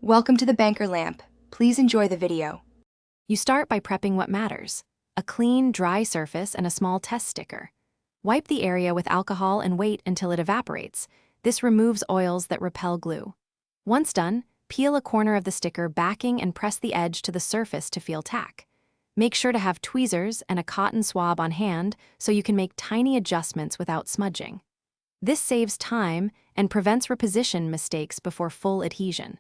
Welcome to the Banker Lamp. Please enjoy the video. You start by prepping what matters: a clean, dry surface and a small test sticker. Wipe the area with alcohol and wait until it evaporates. This removes oils that repel glue. Once done, peel a corner of the sticker backing and press the edge to the surface to feel tack. Make sure to have tweezers and a cotton swab on hand so you can make tiny adjustments without smudging. This saves time and prevents reposition mistakes before full adhesion.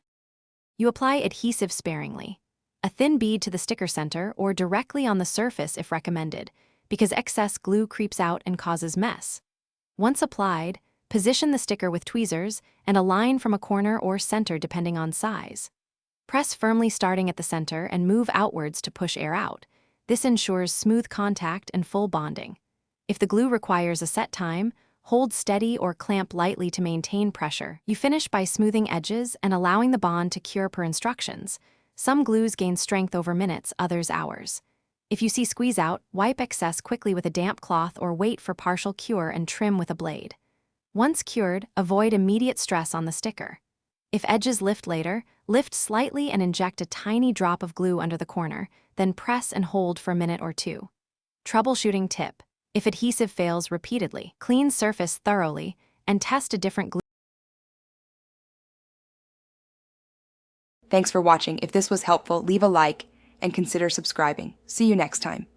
You apply adhesive sparingly. A thin bead to the sticker center or directly on the surface if recommended, because excess glue creeps out and causes mess. Once applied, position the sticker with tweezers and align from a corner or center depending on size. Press firmly starting at the center and move outwards to push air out. This ensures smooth contact and full bonding. If the glue requires a set time, hold steady or clamp lightly to maintain pressure. You finish by smoothing edges and allowing the bond to cure per instructions. Some glues gain strength over minutes, others hours. If you see squeeze out, wipe excess quickly with a damp cloth or wait for partial cure and trim with a blade. Once cured, avoid immediate stress on the sticker. If edges lift later, lift slightly and inject a tiny drop of glue under the corner, then press and hold for a minute or two. Troubleshooting tip: if adhesive fails repeatedly, clean surface thoroughly and test a different glue. Thanks for watching. If this was helpful, leave a like and consider subscribing. See you next time.